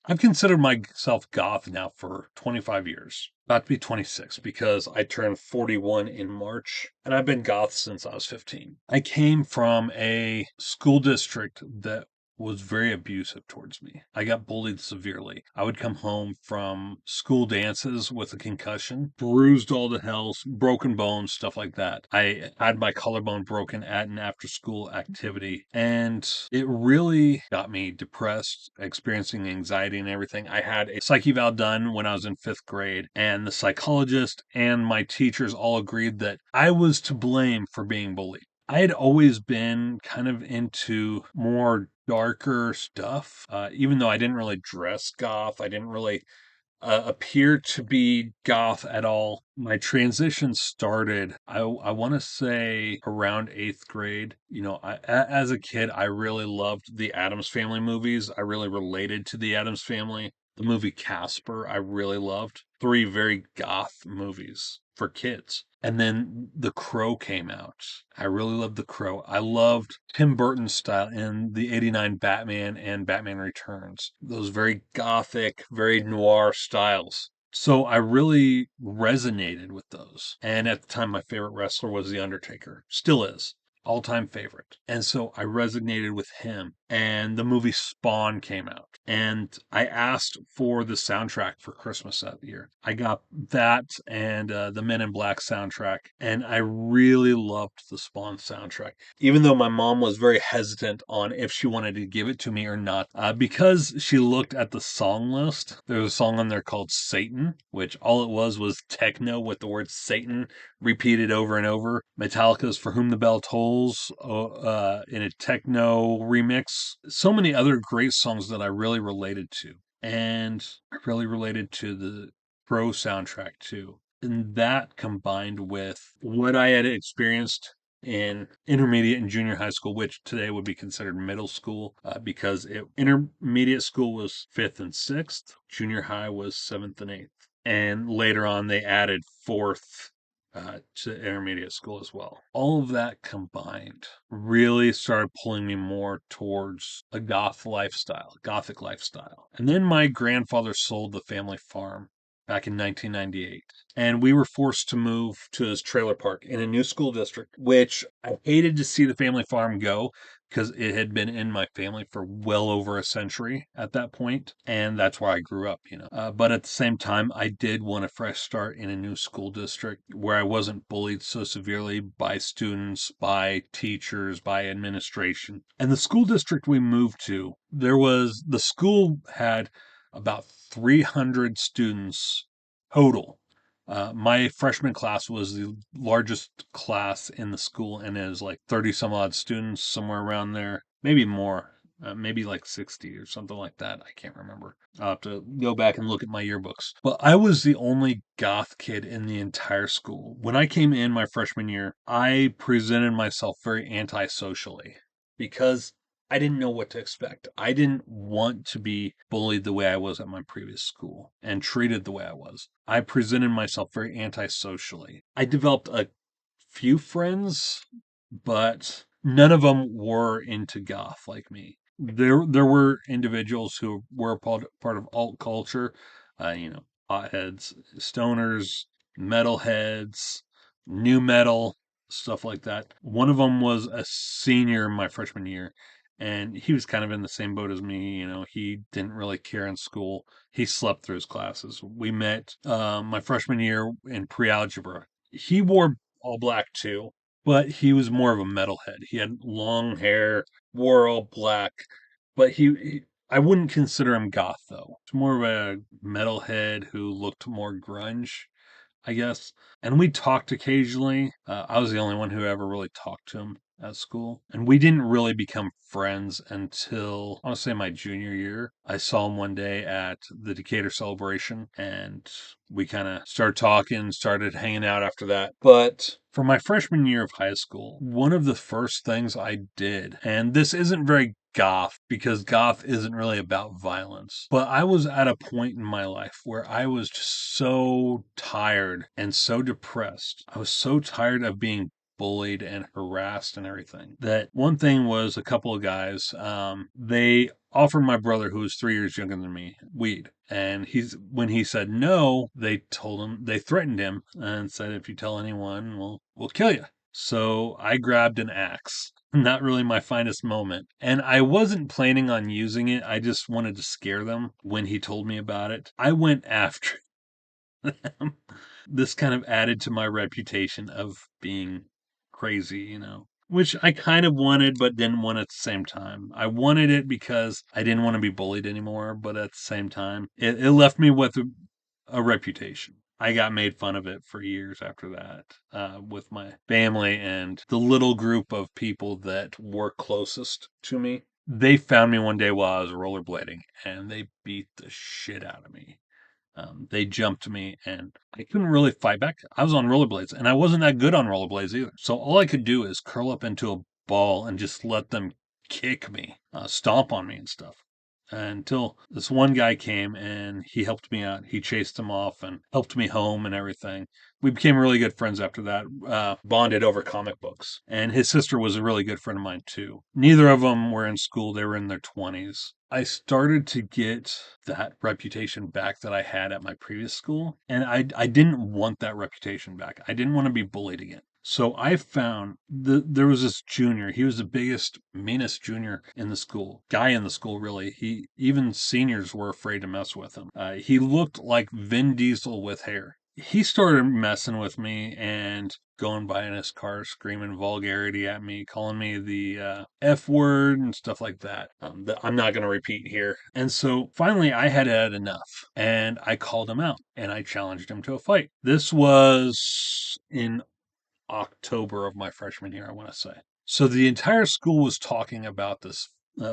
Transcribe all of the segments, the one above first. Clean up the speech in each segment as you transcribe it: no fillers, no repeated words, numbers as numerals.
I've considered myself goth now for 25 years. About to be 26 because I turned 41 in March, and I've been goth since I was 15. I came from a school district that was very abusive towards me. I got bullied severely. I would come home from school dances with a concussion, bruised all to hell, broken bones, stuff like that. I had my collarbone broken at an after school activity, and it really got me depressed, experiencing anxiety and everything. I had a psych eval done when I was in 5th grade, and the psychologist and my teachers all agreed that I was to blame for being bullied. I had always been kind of into more darker stuff, even though I didn't really dress goth. I didn't really appear to be goth at all. My transition started, I want to say around 8th grade. As a kid, I really loved the Addams Family movies. I really related to the Addams Family. The movie Casper, I really loved. Three very goth movies for kids. And then The Crow came out. I really loved The Crow. I loved Tim Burton's style in the 89 Batman and Batman Returns. Those very gothic, very noir styles. So I really resonated with those. And at the time, my favorite wrestler was The Undertaker. Still is. All time favorite. And so I resonated with him. And the movie Spawn came out. And I asked for the soundtrack for Christmas that year. I got that and the Men in Black soundtrack. And I really loved the Spawn soundtrack. Even though my mom was very hesitant on if she wanted to give it to me or not, because she looked at the song list, there was a song on there called Satan, which all it was techno with the word Satan repeated over and over. Metallica's For Whom the Bell Tolls in a techno remix. So many other great songs that I really related to. And I really related to the Pro soundtrack too. And that combined with what I had experienced in intermediate and junior high school, which today would be considered middle school, because intermediate school was 5th and 6th, junior high was 7th and 8th. And later on, they added 4th to intermediate school as well. All of that combined really started pulling me more towards a gothic lifestyle. And then my grandfather sold the family farm back in 1998. And we were forced to move to this trailer park in a new school district, which I hated to see the family farm go because it had been in my family for well over a century at that point, and that's where I grew up. But at the same time, I did want a fresh start in a new school district where I wasn't bullied so severely by students, by teachers, by administration. And the school district we moved to, the school had about 300 students total. My freshman class was the largest class in the school, and it was like 30 some odd students, somewhere around there, maybe more, maybe like 60 or something like that. I can't remember. I'll have to go back and look at my yearbooks. But I was the only goth kid in the entire school. When I came in my freshman year, I presented myself very antisocially because I didn't know what to expect. I didn't want to be bullied the way I was at my previous school and treated the way I was. I presented myself very antisocially. I developed a few friends, but none of them were into goth like me. There were individuals who were part of alt culture, hotheads, stoners, metalheads, new metal, stuff like that. One of them was a senior my freshman year, and he was kind of in the same boat as me. He didn't really care in school. He slept through his classes. We met my freshman year in pre-algebra. He wore all black too, but he was more of a metalhead. He had long hair, wore all black, but I wouldn't consider him goth though. It's more of a metalhead who looked more grunge, I guess. And we talked occasionally. I was the only one who ever really talked to him at school. And we didn't really become friends until, I want to say, my junior year. I saw him one day at the Decatur celebration, and we kind of started talking, started hanging out after that. But for my freshman year of high school, one of the first things I did, and this isn't very goth because goth isn't really about violence. But I was at a point in my life where I was just so tired and so depressed. I was so tired of being bullied and harassed and everything. That one thing was a couple of guys, they offered my brother, who was 3 years younger than me, weed. And when he said no, they threatened him and said, if you tell anyone, we'll kill you. So I grabbed an axe. Not really my finest moment. And I wasn't planning on using it. I just wanted to scare them when he told me about it. I went after them. This kind of added to my reputation of being crazy, which I kind of wanted, but didn't want at the same time. I wanted it because I didn't want to be bullied anymore, but at the same time, it left me with a reputation. I got made fun of it for years after that, with my family and the little group of people that were closest to me. They found me one day while I was rollerblading, and they beat the shit out of me. They jumped me, and I couldn't really fight back. I was on rollerblades, and I wasn't that good on rollerblades either. So all I could do is curl up into a ball and just let them kick me, stomp on me and stuff. Until this one guy came and he helped me out. He chased them off and helped me home and everything. We became really good friends after that, bonded over comic books. And his sister was a really good friend of mine too. Neither of them were in school, they were in their 20s. I started to get that reputation back that I had at my previous school. And I didn't want that reputation back. I didn't want to be bullied again. So I found there was this junior. He was the biggest, meanest junior in the school. Guy in the school, really. Even seniors were afraid to mess with him. He looked like Vin Diesel with hair. He started messing with me and going by in his car, screaming vulgarity at me, calling me the F word and stuff like that. That I'm not going to repeat here. And so finally, I had enough, and I called him out and I challenged him to a fight. This was in October of my freshman year, I want to say. So the entire school was talking about this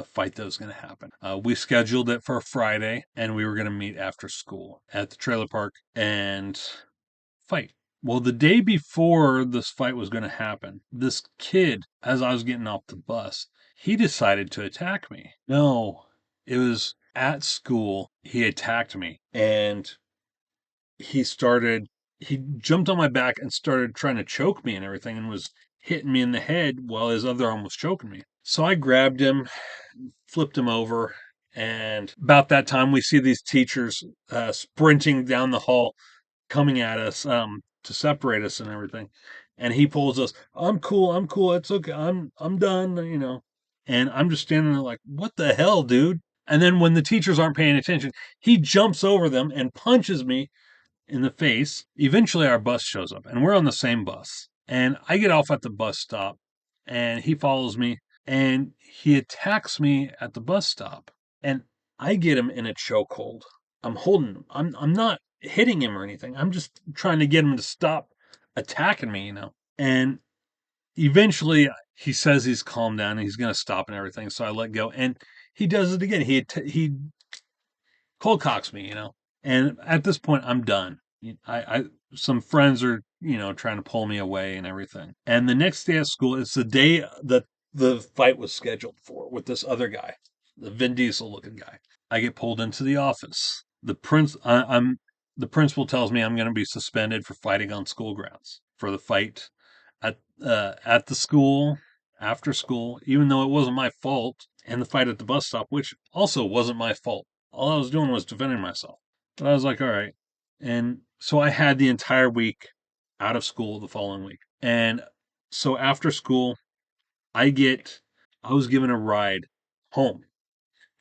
fight that was going to happen. We scheduled it for Friday, and we were going to meet after school at the trailer park and fight. Well, the day before this fight was going to happen, this kid, as I was getting off the bus, he decided to attack me. No, it was at school. He attacked me, and he jumped on my back and started trying to choke me and everything, and was hitting me in the head while his other arm was choking me. So I grabbed him, flipped him over, and about that time we see these teachers sprinting down the hall, coming at us, to separate us and everything. And he pulls us, I'm cool, it's okay, I'm done. And I'm just standing there like, what the hell, dude? And then when the teachers aren't paying attention, he jumps over them and punches me in the face. Eventually, our bus shows up, and we're on the same bus. And I get off at the bus stop, and he follows me, and he attacks me at the bus stop. And I get him in a chokehold. I'm holding him. I'm not hitting him or anything. I'm just trying to get him to stop attacking me. And eventually, he says he's calmed down and he's going to stop and everything. So I let go, and he does it again. He cold cocks me. And at this point, I'm done. I some friends are trying to pull me away and everything. And the next day at school, it's the day that the fight was scheduled for with this other guy, the Vin Diesel looking guy. I get pulled into the office. The principal tells me I'm going to be suspended for fighting on school grounds for the fight at the school, after school, even though it wasn't my fault, and the fight at the bus stop, which also wasn't my fault. All I was doing was defending myself. But I was like, all right. And so I had the entire week out of school the following week. And so after school, I was given a ride home.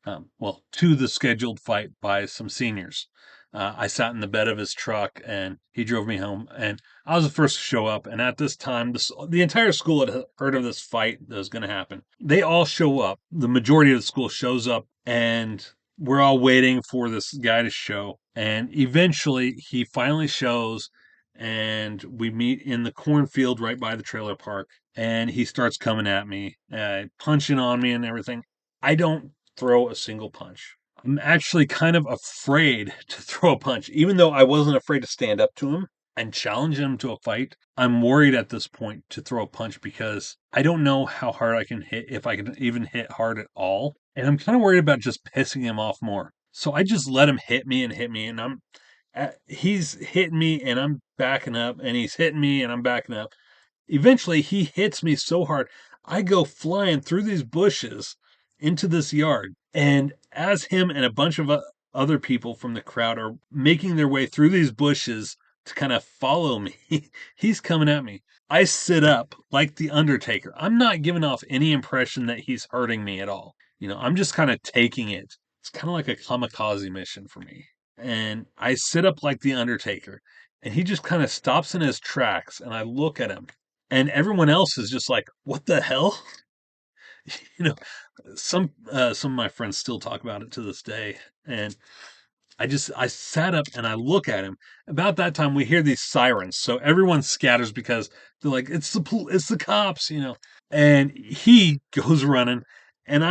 To the scheduled fight by some seniors. I sat in the bed of his truck and he drove me home, and I was the first to show up. And at this time, the entire school had heard of this fight that was going to happen. They all show up. The majority of the school shows up, and we're all waiting for this guy to show. And eventually he finally shows, and we meet in the cornfield right by the trailer park. And he starts coming at me, punching on me and everything. I don't throw a single punch. I'm actually kind of afraid to throw a punch, even though I wasn't afraid to stand up to him and challenge him to a fight. I'm worried at this point to throw a punch because I don't know how hard I can hit, if I can even hit hard at all. And I'm kind of worried about just pissing him off more. So I just let him hit me, and he's hitting me and I'm backing up, and he's hitting me and I'm backing up. Eventually, he hits me so hard, I go flying through these bushes into this yard. And as him and a bunch of other people from the crowd are making their way through these bushes to kind of follow me, he's coming at me. I sit up like the Undertaker. I'm not giving off any impression that he's hurting me at all. I'm just kind of taking it. It's kind of like a kamikaze mission for me. And I sit up like the Undertaker, and he just kind of stops in his tracks, and I look at him, and everyone else is just like, "What the hell?" you know, some of my friends still talk about it to this day, and I sat up and I look at him. About that time, we hear these sirens, so everyone scatters because they're like, it's the cops. And he goes running, and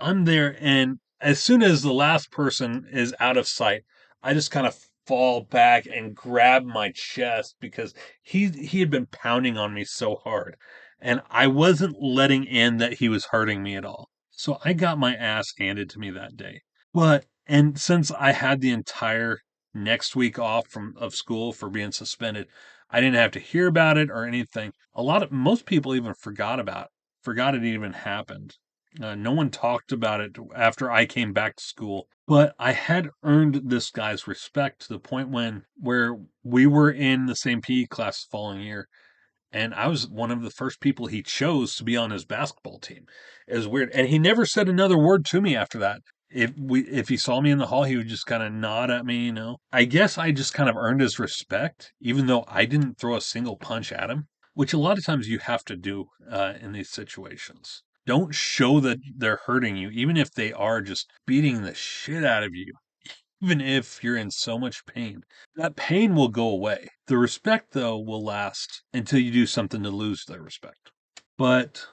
I'm there, and as soon as the last person is out of sight, I just kind of fall back and grab my chest because he had been pounding on me so hard, and I wasn't letting in that he was hurting me at all. So I got my ass handed to me that day. And since I had the entire next week off from of school for being suspended, I didn't have to hear about it or anything. Most people even forgot it even happened. No one talked about it after I came back to school. But I had earned this guy's respect to the point where we were in the same PE class the following year, and I was one of the first people he chose to be on his basketball team. It was weird, and he never said another word to me after that. If he saw me in the hall, he would just kind of nod at me. I guess I just kind of earned his respect, even though I didn't throw a single punch at him, which a lot of times you have to do in these situations. Don't show that they're hurting you, even if they are just beating the shit out of you, even if you're in so much pain. That pain will go away. The respect, though, will last until you do something to lose their respect. But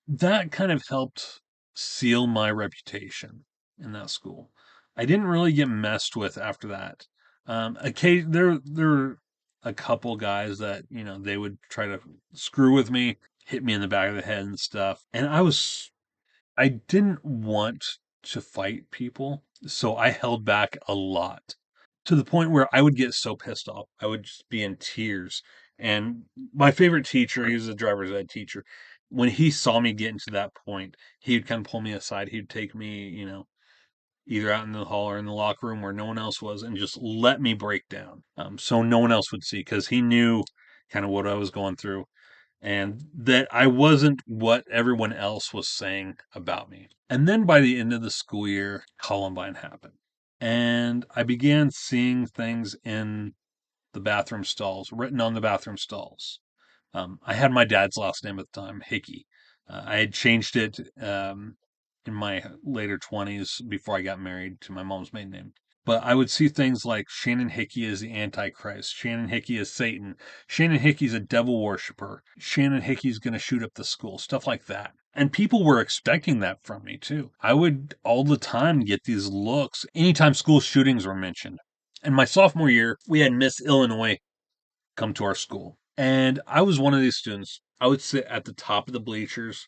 that kind of helped seal my reputation in that school. I didn't really get messed with after that. There were a couple guys that they would try to screw with me, hit me in the back of the head and stuff, and I didn't want to fight people, so I held back a lot to the point where I would get so pissed off. I would just be in tears. And my favorite teacher, he was a driver's ed teacher. When he saw me getting to that point, he would kind of pull me aside. He'd take me, either out in the hall or in the locker room where no one else was and just let me break down. So no one else would see because he knew kind of what I was going through and that I wasn't what everyone else was saying about me. And then by the end of the school year, Columbine happened. And I began seeing things in the bathroom stalls, written on the bathroom stalls. I had my dad's last name at the time, Hickey. I had changed it in my later 20s before I got married to my mom's maiden name. But I would see things like Shannon Hickey is the Antichrist. Shannon Hickey is Satan. Shannon Hickey's a devil worshiper. Shannon Hickey's going to shoot up the school. Stuff like that. And people were expecting that from me, too. I would all the time get these looks anytime school shootings were mentioned. And my sophomore year, we had Miss Illinois come to our school. And I was one of these students. I would sit at the top of the bleachers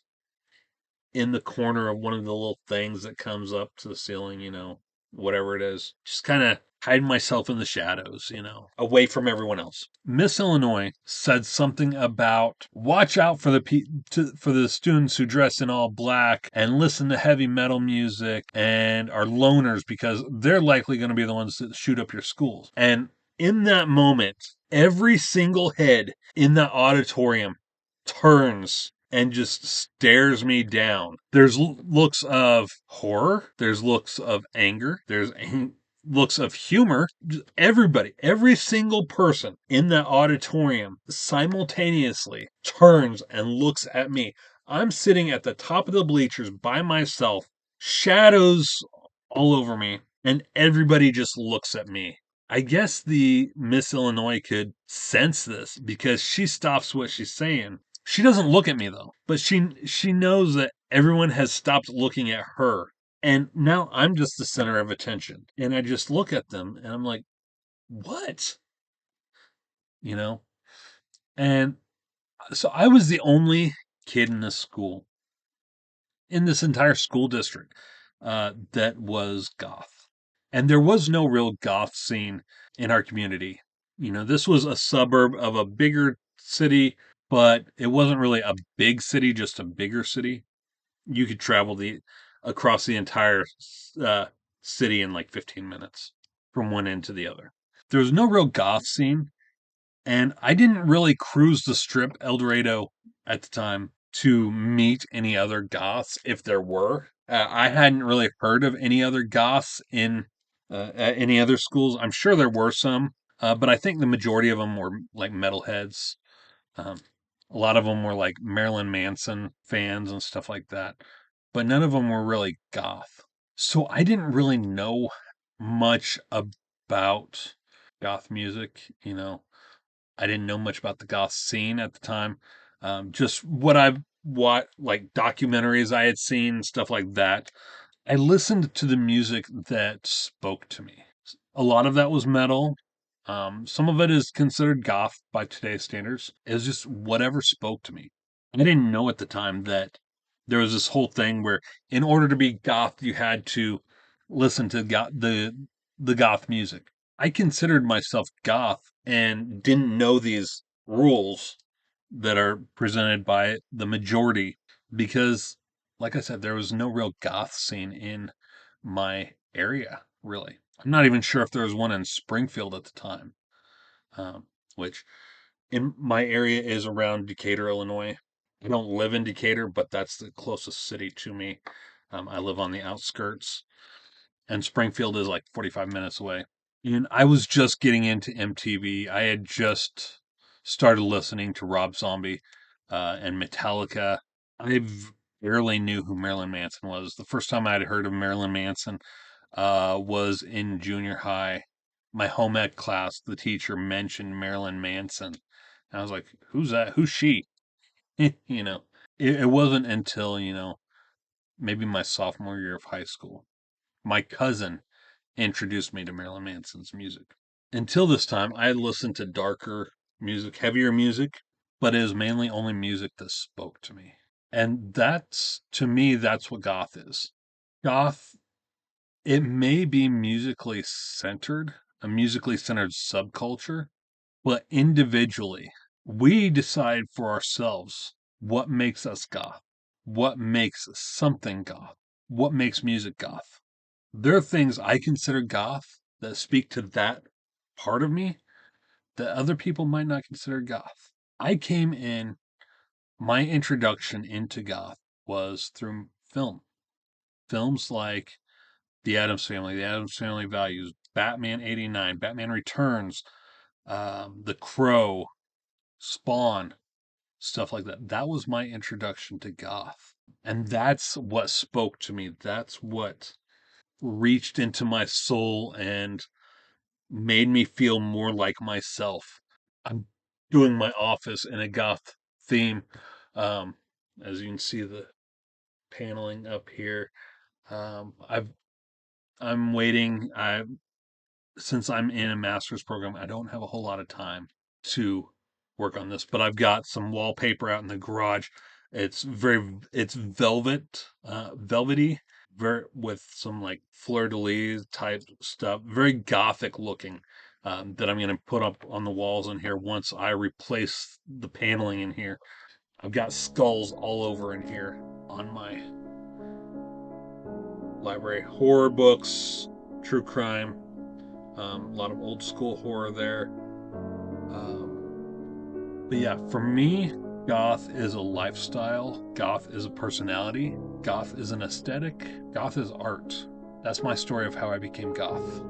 in the corner of one of the little things that comes up to the ceiling, whatever it is. Just kind of hide myself in the shadows, away from everyone else. Miss Illinois said something about watch out for for the students who dress in all black and listen to heavy metal music and are loners because they're likely going to be the ones that shoot up your schools. And in that moment, every single head in that auditorium turns and just stares me down. There's looks of horror. There's looks of anger. There's looks of humor. Everybody, every single person in that auditorium simultaneously turns and looks at me. I'm sitting at the top of the bleachers by myself, shadows all over me, and everybody just looks at me. I guess the Miss Illinois could sense this because she stops what she's saying. She doesn't look at me though, but she knows that everyone has stopped looking at her. And now I'm just the center of attention. And I just look at them and I'm like, "What?" You know? And so I was the only kid in this school, in this entire school district, that was goth. And there was no real goth scene in our community. This was a suburb of a bigger city, but it wasn't really a big city, just a bigger city. You could travel across the entire uh, city in like 15 minutes from one end to the other. There was no real goth scene, and I didn't really cruise the strip El Dorado at the time to meet any other goths, if there were. I hadn't really heard of any other goths at any other schools. I'm sure there were some, but I think the majority of them were like metalheads. Um, a lot of them were like Marilyn Manson fans and stuff like that, but none of them were really goth. So I didn't really know much about goth music, I didn't know much about the goth scene at the time. Just what like documentaries I had seen, stuff like that. I listened to the music that spoke to me. A lot of that was metal. Some of it is considered goth by today's standards. It was just whatever spoke to me. I didn't know at the time that there was this whole thing where in order to be goth, you had to listen to the goth music. I considered myself goth and didn't know these rules that are presented by the majority because, like I said, there was no real goth scene in my area, really. I'm not even sure if there was one in Springfield at the time, which in my area is around Decatur, Illinois. I don't live in Decatur, but that's the closest city to me. I live on the outskirts, and Springfield is like 45 minutes away. And I was just getting into MTV. I had just started listening to Rob Zombie and Metallica. I barely knew who Marilyn Manson was. The first time I'd heard of Marilyn Manson was in junior high. My home ec class, the teacher mentioned Marilyn Manson. And I was like, who's that? Who's she? you know, it wasn't until, maybe my sophomore year of high school. My cousin introduced me to Marilyn Manson's music. Until this time, I had listened to darker music, heavier music, but it was mainly only music that spoke to me. And to me, that's what goth is. Goth, it may be musically centered, a musically centered subculture, but individually, we decide for ourselves what makes us goth, what makes something goth, what makes music goth. There are things I consider goth that speak to that part of me that other people might not consider goth. I came in, my introduction into goth was through film. Films like The Addams Family Values, Batman 89, Batman Returns, The Crow, Spawn, stuff like that. That was my introduction to goth. And that's what spoke to me. That's what reached into my soul and made me feel more like myself. I'm doing my office in a goth theme. Um, as you can see the paneling up here. I'm waiting. Since I'm in a master's program, I don't have a whole lot of time to work on this, but I've got some wallpaper out in the garage. It's velvety, very with some like fleur-de-lis type stuff, very gothic looking. That I'm going to put up on the walls in here once I replace the paneling in here. I've got skulls all over in here on my library. Horror books, true crime, a lot of old school horror there. But yeah, for me, goth is a lifestyle. Goth is a personality. Goth is an aesthetic. Goth is art. That's my story of how I became goth.